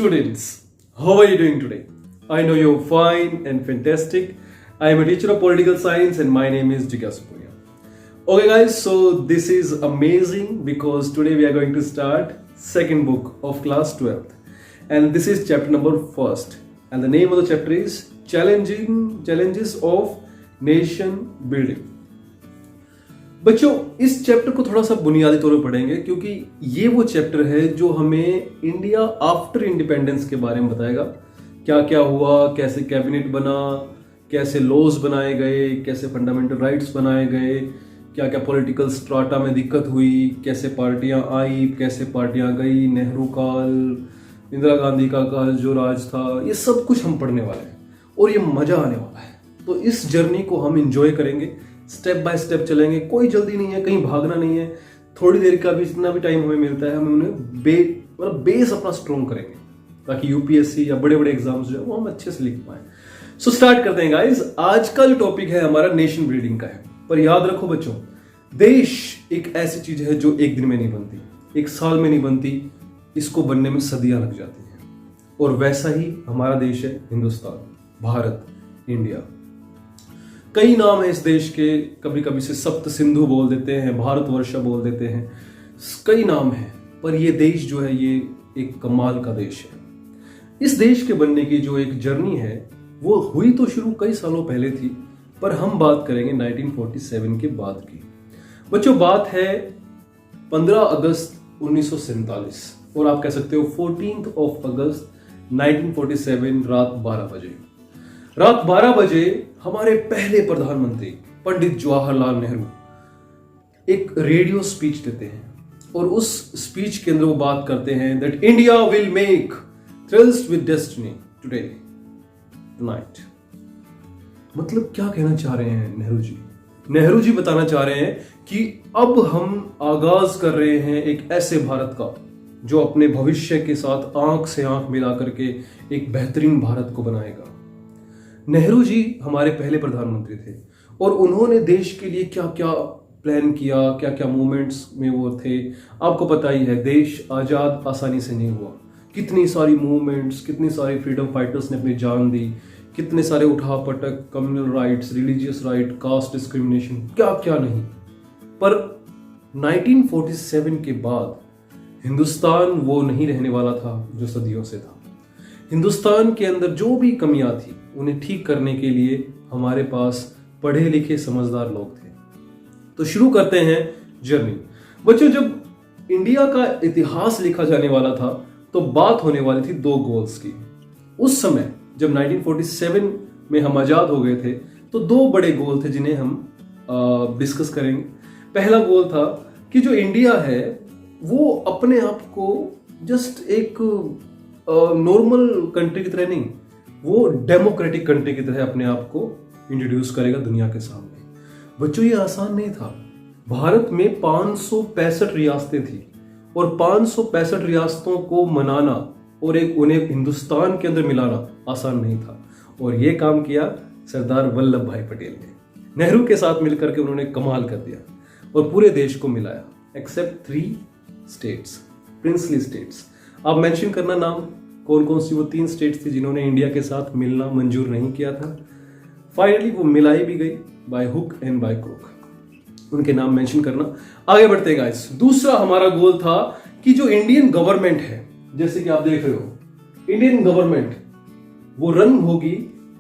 Students, how are you doing today? I know you're fine and fantastic. I am a teacher of political science and my name is Jigyasu Puria. Okay guys, so this is amazing because today we are going to start second book of class 12th and this is chapter number 1st and the name of the chapter is Challenges of Nation Building. बच्चों इस chapter को थोड़ा सा बुनियादी तौर पर पढ़ेंगे क्योंकि ये वो चैप्टर है जो हमें इंडिया आफ्टर इंडिपेंडेंस के बारे में बताएगा. क्या क्या हुआ, कैसे कैबिनेट बना, कैसे लॉज बनाए गए, कैसे फंडामेंटल राइट्स बनाए गए, क्या क्या पॉलिटिकल स्ट्राटा में दिक्कत हुई, कैसे पार्टियां आई, कैसे पार्टियां गई, नेहरू काल, इंदिरा गांधी का काल जो राज था, ये सब कुछ हम पढ़ने वाले हैं और ये मजा आने वाला है. तो इस जर्नी को हम एंजॉय करेंगे, स्टेप बाय स्टेप चलेंगे. कोई जल्दी नहीं है, कहीं भागना नहीं है. थोड़ी देर का भी जितना भी टाइम हमें मिलता है हम उन्हें बेस अपना स्ट्रॉन्ग करेंगे ताकि यूपीएससी या बड़े बड़े एग्जाम्स जो है वो हम अच्छे से लिख पाए. सो स्टार्ट करते हैं गाइस. आज का जो टॉपिक है हमारा नेशन बिल्डिंग का है. पर याद रखो बच्चों, देश एक ऐसी चीज है जो एक दिन में नहीं बनती, एक साल में नहीं बनती, इसको बनने में सदियां लग जाती हैं. और वैसा ही हमारा देश है हिंदुस्तान, भारत, इंडिया. कई नाम है इस देश के. कभी कभी से सप्त सिंधु बोल देते हैं, भारतवर्ष बोल देते हैं, कई नाम हैं. पर ये देश जो है ये एक कमाल का देश है. इस देश के बनने की जो एक जर्नी है वो हुई तो शुरू कई सालों पहले थी, पर हम बात करेंगे 1947 के बाद की. बच्चों बात है 15 अगस्त 1947 और आप कह सकते हो 14 अगस्त 1947 रात 12 बजे. रात 12 बजे हमारे पहले प्रधानमंत्री पंडित जवाहरलाल नेहरू एक रेडियो स्पीच देते हैं और उस स्पीच के अंदर वो बात करते हैं that India will make thrills with destiny today tonight. मतलब क्या कहना चाह रहे हैं नेहरू जी? नेहरू जी बताना चाह रहे हैं कि अब हम आगाज कर रहे हैं एक ऐसे भारत का जो अपने भविष्य के साथ आंख से आंख मिला करके एक बेहतरीन भारत को बनाएगा. नेहरू जी हमारे पहले प्रधानमंत्री थे और उन्होंने देश के लिए क्या क्या प्लान किया, क्या क्या मूवमेंट्स में वो थे. आपको पता ही है देश आजाद आसानी से नहीं हुआ. कितनी सारी मूवमेंट्स, कितनी सारी फ्रीडम फाइटर्स ने अपनी जान दी, कितने सारे उठापटक, communal riots, religious riot, caste discrimination, क्या क्या नहीं. पर 1947 के बाद हिंदुस्तान वो नहीं रहने वाला था जो सदियों से था. हिंदुस्तान के अंदर जो भी कमियां थी उन्हें ठीक करने के लिए हमारे पास पढ़े लिखे समझदार लोग थे. तो शुरू करते हैं जर्नी. बच्चों जब इंडिया का इतिहास लिखा जाने वाला था तो बात होने वाली थी दो गोल्स की. उस समय जब 1947 में हम आजाद हो गए थे तो दो बड़े गोल थे जिन्हें हम डिस्कस करेंगे. पहला गोल था कि जो इंडिया है वो अपने आप को जस्ट एक नॉर्मल कंट्री की तरह नहीं, वो डेमोक्रेटिक कंट्री की तरह अपने आप को इंट्रोड्यूस करेगा दुनिया के सामने. बच्चों ये आसान नहीं था. भारत में 565 रियासतें थी और 565 रियासतों को मनाना और एक उन्हें हिंदुस्तान के अंदर मिलाना आसान नहीं था. और ये काम किया सरदार वल्लभ भाई पटेल ने. नेहरू के साथ मिलकर के उन्होंने कमाल कर दिया और पूरे देश को मिलाया एक्सेप्ट 3 स्टेट्स, प्रिंसली स्टेट्स. आप मेंशन करना नाम, कौन कौन सी वो 3 स्टेट्स थी जिन्होंने इंडिया के साथ मिलना मंजूर नहीं किया था. फाइनली वो मिलाई भी गई by Hooke and by Crook. उनके नाम मेंशन करना. आगे बढ़ते हैं गाइस. दूसरा हमारा गोल था कि जो इंडियन गवर्नमेंट है, जैसे कि आप देख रहे हो, इंडियन गवर्नमेंट वो रन होगी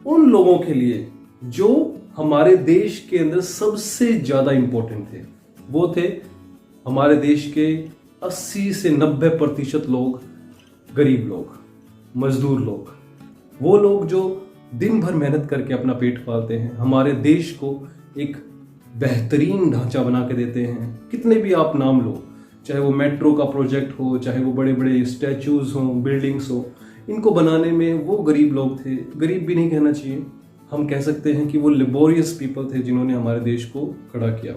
उन लोगों के लिए जो हमारे देश के अंदर सबसे ज्यादा इंपॉर्टेंट थे. वो थे हमारे देश के 80 से 90% लोग, गरीब लोग, मजदूर लोग, वो लोग जो दिन भर मेहनत करके अपना पेट पालते हैं, हमारे देश को एक बेहतरीन ढांचा बना के देते हैं. कितने भी आप नाम लो, चाहे वो मेट्रो का प्रोजेक्ट हो, चाहे वो बड़े बड़े स्टैचूज हो, बिल्डिंग्स हो, इनको बनाने में वो गरीब लोग थे. गरीब भी नहीं कहना चाहिए, हम कह सकते हैं कि वो लेबोरियस पीपल थे जिन्होंने हमारे देश को खड़ा किया.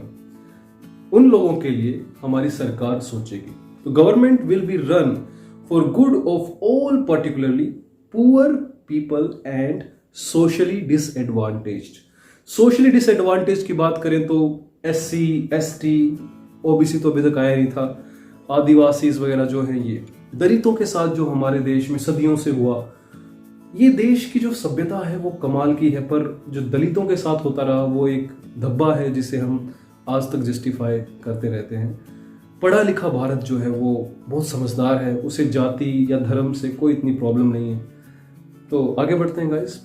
उन लोगों के लिए हमारी सरकार सोचेगी. तो government will be run for good of all, particularly poor people and socially disadvantaged. Socially disadvantage की बात करें तो SC, ST, OBC तो अभी तक आया नहीं था, आदिवासीज वगैरह जो है ये. दलितों के साथ जो हमारे देश में सदियों से हुआ, ये देश की जो सभ्यता है वो कमाल की है, पर जो दलितों के साथ होता रहा वो एक धब्बा है जिसे हम आज तक जस्टिफाई करते रहते हैं। पढ़ा लिखा भारत जो है वो बहुत समझदार है, उसे जाति या धर्म से कोई इतनी प्रॉब्लम नहीं है। तो आगे बढ़ते हैं गाइस।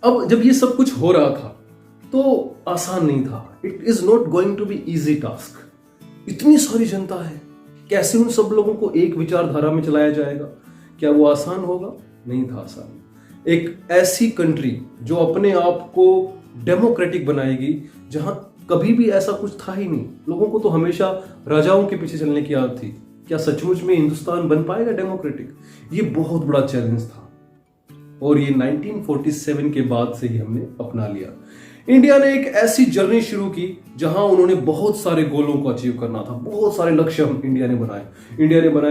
अब जब ये सब कुछ हो रहा था तो आसान नहीं था। It is not going to be easy task. इतनी सारी जनता है, कैसे उन सब लोगों को एक विचारधारा में चलाया जाएगा? क्या वो आसान होगा? नहीं था आसान। एक ऐसी कंट्री जो अपने आप को डेमोक्रेटिक बनाएगी, जहां कभी भी ऐसा कुछ था ही नहीं। लोगों को तो हमेशा राजाओं के पीछे चलने की आदत थी। क्या सचमुच में हिंदुस्तान बन पाएगा डेमोक्रेटिक? ये बहुत बड़ा चैलेंज था और ये 1947 के बाद से ही हमने अपना लिया। इंडिया ने एक ऐसी जर्नी शुरू की जहां उन्होंने बहुत सारे गोलों को अचीव करना था। बहुत सारे लक्ष्य हम इंडिया ने बनाए।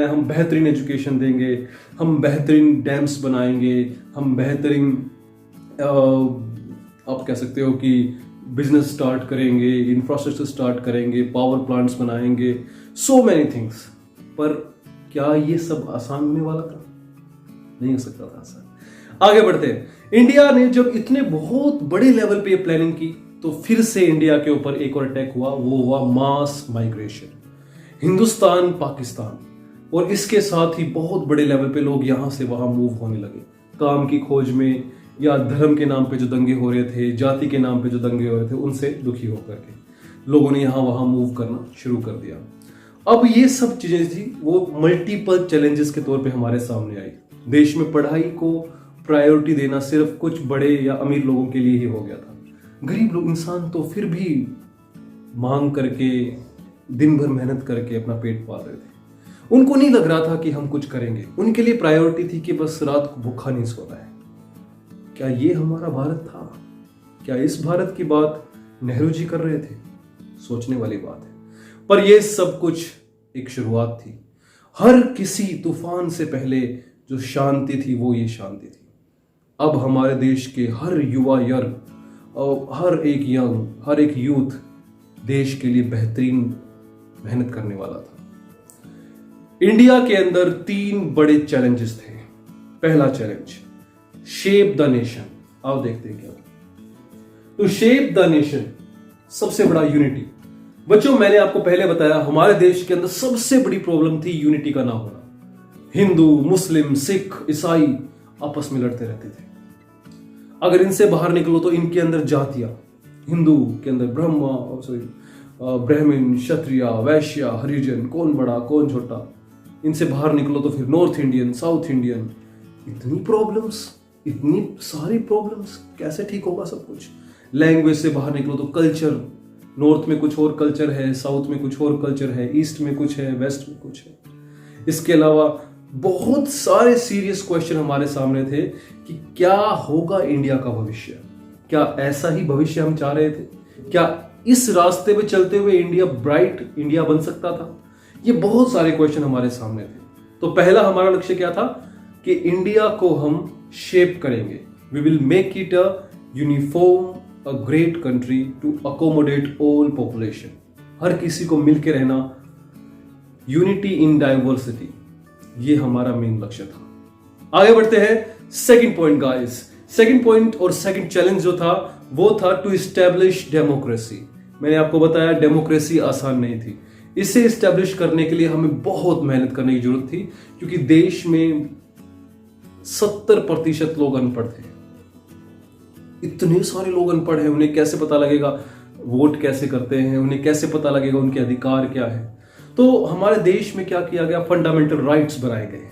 हम बेहतरीन एजुकेशन देंगे, हम बेहतरीन डैम्स बनाएंगे, हम बेहतरीन आप कह सकते हो कि बिजनेस स्टार्ट करेंगे, इंफ्रास्ट्रक्चर स्टार्ट करेंगे, पावर प्लांट्स बनाएंगे, सो मैनी थिंग्स। पर क्या ये सब आसान होने वाला था? नहीं हो सकता था आसान। आगे बढ़ते हैं। इंडिया ने जब इतने बहुत बड़े लेवल पे ये प्लानिंग की तो फिर से इंडिया के ऊपर एक और अटैक हुआ। वो हुआ मास माइग्रेशन, हिंदुस्तान पाकिस्तान, और इसके साथ ही बहुत बड़े लेवल पे लोग यहां से वहां मूव होने लगे, काम की खोज में या धर्म के नाम पे जो दंगे हो रहे थे, जाति के नाम पे जो दंगे हो रहे थे, उनसे दुखी होकर के लोगों ने यहां वहां मूव करना शुरू कर दिया। अब ये सब चीजें थी वो मल्टीपल चैलेंजेस के तौर पे हमारे सामने आई। देश में पढ़ाई को प्रायोरिटी देना सिर्फ कुछ बड़े या अमीर लोगों के लिए ही हो गया था। गरीब लोग इंसान तो फिर भी मांग करके, दिन भर मेहनत करके अपना पेट पाल रहे थे। उनको नहीं लग रहा था कि हम कुछ करेंगे। उनके लिए प्रायोरिटी थी कि बस रात को भूखा नहीं सोना है। क्या ये हमारा भारत था? क्या इस भारत की बात नेहरू जी कर रहे थे? सोचने वाली बात है। पर यह सब कुछ एक शुरुआत थी। हर किसी तूफान से पहले जो शांति थी वो ये शांति थी। अब हमारे देश के हर युवा और हर एक यूथ देश के लिए बेहतरीन मेहनत करने वाला था। इंडिया के अंदर 3 बड़े चैलेंजेस थे। पहला चैलेंज, शेप द नेशन। आओ देखते हैं क्या। तो शेप द नेशन, सबसे बड़ा यूनिटी। बच्चों, मैंने आपको पहले बताया हमारे देश के अंदर सबसे बड़ी प्रॉब्लम थी यूनिटी का ना होना। हिंदू, मुस्लिम, सिख, ईसाई आपस में लड़ते रहते थे। अगर इनसे बाहर निकलो तो इनके अंदर जातियां, हिंदू के अंदर ब्राह्मण, क्षत्रिय, वैश्य, हरिजन, कौन बड़ा कौन छोटा। इनसे बाहर निकलो तो फिर नॉर्थ इंडियन, साउथ इंडियन। इतनी प्रॉब्लम्स, इतनी सारी प्रॉब्लम्स, कैसे ठीक होगा सब कुछ? लैंग्वेज से बाहर निकलो तो कल्चर, नॉर्थ में कुछ और कल्चर है, साउथ में कुछ और कल्चर है, ईस्ट में कुछ है, वेस्ट में कुछ है। इसके अलावा बहुत सारे सीरियस क्वेश्चन हमारे सामने थे कि क्या होगा इंडिया का भविष्य? क्या ऐसा ही भविष्य हम चाह रहे थे? क्या इस रास्ते पे चलते हुए इंडिया ब्राइट इंडिया बन सकता था? ये बहुत सारे क्वेश्चन हमारे सामने थे। तो पहला हमारा लक्ष्य क्या था कि इंडिया को हम शेप करेंगे। We will make it a uniform, a great country to accommodate all population. हर किसी को मिलकर रहना, यूनिटी इन डाइवर्सिटी, ये हमारा मेन लक्ष्य था। आगे बढ़ते हैं। Second point guys, second point और सेकंड चैलेंज जो था वो था टू एस्टैब्लिश डेमोक्रेसी। मैंने आपको बताया डेमोक्रेसी आसान नहीं थी। इसे एस्टैब्लिश करने के लिए हमें बहुत मेहनत करने की जरूरत थी, क्योंकि देश में 70% लोग अनपढ़ थे। इतने सारे लोग अनपढ़ हैं, उन्हें कैसे पता लगेगा वोट कैसे करते हैं, उन्हें कैसे पता लगेगा उनके अधिकार क्या है। तो हमारे देश में क्या किया गया, फंडामेंटल राइट्स बनाए गए।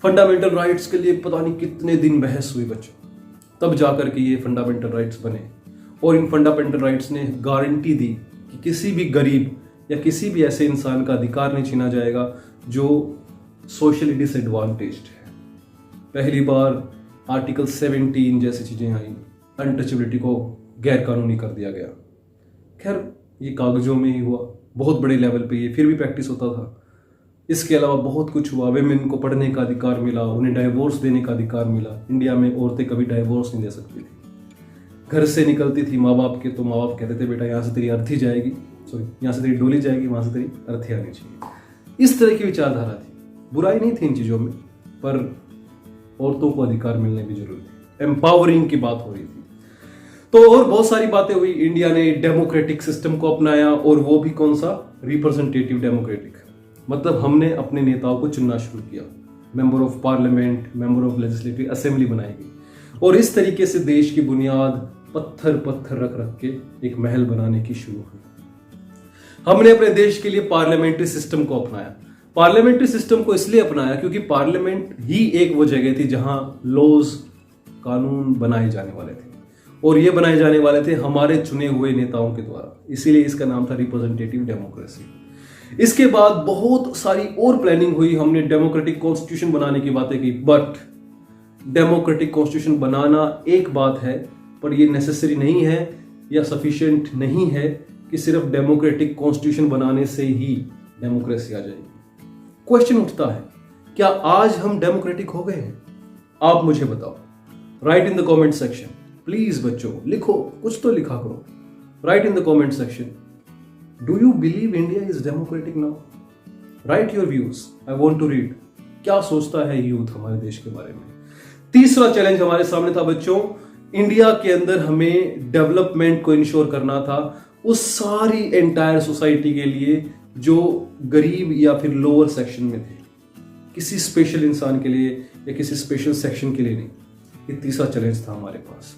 फंडामेंटल राइट्स के लिए पता नहीं कितने दिन बहस हुई बच्चों, तब जाकर के ये फंडामेंटल राइट्स बने। और इन फंडामेंटल राइट्स ने गारंटी दी कि किसी भी गरीब या किसी भी ऐसे इंसान का अधिकार नहीं छीना जाएगा जो सोशली डिसएडवांटेज्ड है। पहली बार आर्टिकल 17 जैसी चीजें आई, अनटचेबिलिटी को गैर कानूनी कर दिया गया। खैर ये कागजों में ही हुआ, बहुत बड़े लेवल पे ये फिर भी प्रैक्टिस होता था। इसके अलावा बहुत कुछ हुआ। वेमेन को पढ़ने का अधिकार मिला, उन्हें डाइवोर्स देने का अधिकार मिला। इंडिया में औरतें कभी डाइवोर्स नहीं दे सकती थी। घर से निकलती थी माँ बाप के, तो माँ बाप कहते थे बेटा यहाँ से तेरी अर्थी जाएगी, यहाँ से तेरी डोली जाएगी, वहां से तेरी अर्थी आनी चाहिए। इस तरह की विचारधारा थी। बुराई नहीं थी इन चीज़ों में, पर औरतों को अधिकार मिलने भी जरूरी थे, एम्पावरिंग की बात हो रही थी। तो और बहुत सारी बातें हुई। इंडिया ने डेमोक्रेटिक सिस्टम को अपनाया, और वो भी कौन सा, रिप्रेजेंटेटिव डेमोक्रेटिक, मतलब हमने अपने नेताओं को चुनना शुरू किया। Member of parliament, member of legislative assembly बनाई गई, और इस तरीके से देश की बुनियाद पत्थर पत्थर रख रख के एक महल बनाने की शुरू हुई। हमने अपने देश के लिए पार्लियामेंट्री सिस्टम को अपनाया। पार्लियामेंट्री सिस्टम को इसलिए अपनाया क्योंकि पार्लियामेंट ही एक वो जगह थी जहां लॉज, कानून बनाए जाने वाले थे, और ये बनाए जाने वाले थे हमारे चुने हुए नेताओं के द्वारा, इसीलिए इसका नाम था रिप्रेजेंटेटिव डेमोक्रेसी। इसके बाद बहुत सारी और प्लानिंग हुई। हमने डेमोक्रेटिक कॉन्स्टिट्यूशन बनाने की बातें की, बट डेमोक्रेटिक कॉन्स्टिट्यूशन बनाना एक बात है, पर ये नेसेसरी नहीं है या सफिशिएंट नहीं है कि सिर्फ डेमोक्रेटिक कॉन्स्टिट्यूशन बनाने से ही डेमोक्रेसी आ जाएगी। क्वेश्चन उठता है, क्या आज हम डेमोक्रेटिक हो गए हैं? आप मुझे बताओ, right in the comment section. Please बच्चों लिखो, कुछ तो लिखा करो। Right in the comment section, do you believe India is democratic now? Right your views, I want to read. क्या सोचता है यूथ हमारे देश के बारे में? तीसरा चैलेंज हमारे सामने था बच्चों, इंडिया के अंदर हमें डेवलपमेंट को इंश्योर करना था उस सारी एंटायर सोसाइटी के लिए जो गरीब या फिर लोअर सेक्शन में थे, किसी स्पेशल इंसान के लिए या किसी स्पेशल सेक्शन के लिए नहीं। ये तीसरा चैलेंज था हमारे पास।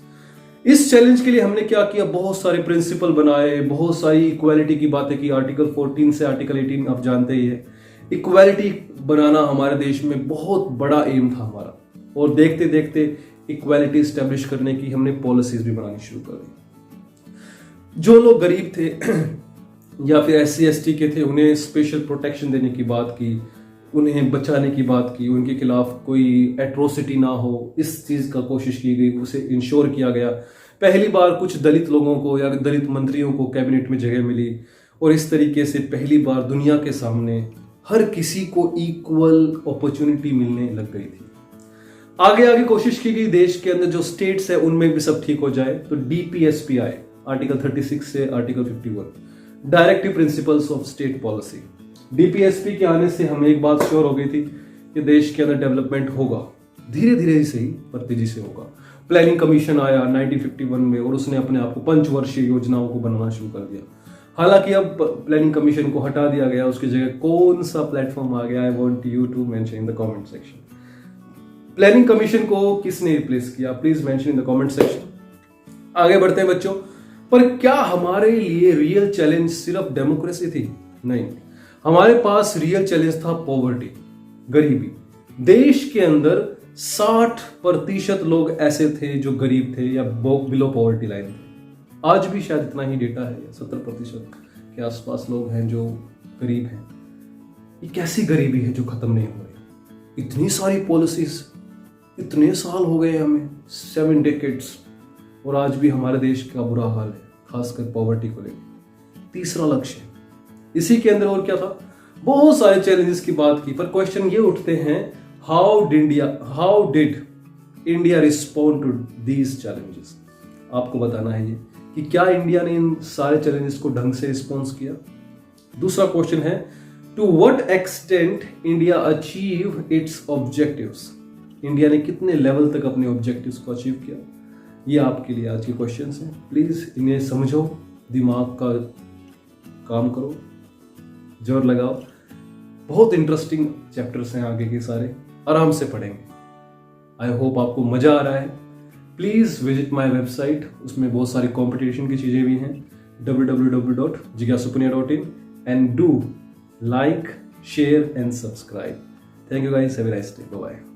इस चैलेंज के लिए हमने क्या किया, बहुत सारे प्रिंसिपल बनाए, बहुत सारी इक्वालिटी की बातें की। आर्टिकल 14 से आर्टिकल 18 आप जानते ही है। इक्वालिटी बनाना हमारे देश में बहुत बड़ा एम था हमारा, और देखते देखते इक्वालिटी स्टैब्लिश करने की हमने पॉलिसीज भी बनानी शुरू कर दी। जो लोग गरीब थे या फिर SC ST के थे, उन्हें स्पेशल प्रोटेक्शन देने की बात की, उन्हें बचाने की बात की, उनके खिलाफ कोई एट्रोसिटी ना हो, इस चीज का कोशिश की गई, उसे इंश्योर किया गया। पहली बार कुछ दलित लोगों को या दलित मंत्रियों को कैबिनेट में जगह मिली, और इस तरीके से पहली बार दुनिया के सामने हर किसी को इक्वल अपॉर्चुनिटी मिलने लग गई थी। आगे आगे कोशिश की गई, देश के अंदर जो स्टेट्स है उनमें भी सब ठीक हो जाए। तो DPSP आए, आर्टिकल 36 से article 51, directive principles of state policy. DPSP के आने से हमें एक बात श्योर हो गई थी कि देश के अंदर डेवलपमेंट होगा, धीरे धीरे ही सही पर तेजी से होगा। प्लानिंग कमीशन आया 1951 में, और उसने अपने आप को पंचवर्षीय योजनाओं को बनाना शुरू कर दिया। हालांकि अब प्लानिंग कमीशन को हटा दिया गया, उसकी जगह कौन सा प्लेटफॉर्म आ गया, I want you to mention in the comment section. Planning commission को किसने रिप्लेस किया, please mention in the comment section. आगे बढ़ते हैं बच्चों, पर क्या हमारे लिए रियल चैलेंज सिर्फ डेमोक्रेसी थी? नहीं, हमारे पास रियल चैलेंज था पॉवर्टी, गरीबी। देश के अंदर 60% लोग ऐसे थे जो गरीब थे या बिलो पॉवर्टी लाइन थे। आज भी शायद इतना ही डेटा है, 70% के आसपास लोग हैं जो गरीब हैं। ये कैसी गरीबी है जो खत्म नहीं हो रही? इतनी सारी पॉलिसीज, इतने साल हो गए हमें, 7 decades, और आज भी हमारे देश का बुरा हाल है, खासकर पॉवर्टी को लेकर। तीसरा लक्ष्य, इसी के अंदर और क्या था, बहुत सारे चैलेंजेस की बात की, पर क्वेश्चन ये उठते हैं, how did India respond to these challenges? आपको बताना है ये कि क्या इंडिया ने इन सारे चैलेंजेस को ढंग से रिस्पॉन्स किया। दूसरा क्वेश्चन है, to what extent India achieve its objectives? India ने कितने लेवल तक अपने ऑब्जेक्टिव्स को अचीव किया? ये आपके लिए आज के क्वेश्चंस हैं। प्लीज इन्हें समझो, दिमाग का काम करो, जोर लगाओ। बहुत इंटरेस्टिंग चैप्टर्स हैं आगे के सारे, आराम से पढ़ेंगे। आई होप आपको मजा आ रहा है। प्लीज विजिट माय वेबसाइट, उसमें बहुत सारी कंपटीशन की चीजें भी हैं, www.jigyasupunia.in, and do like, share and subscribe. Thank you guys, have a nice day, bye bye.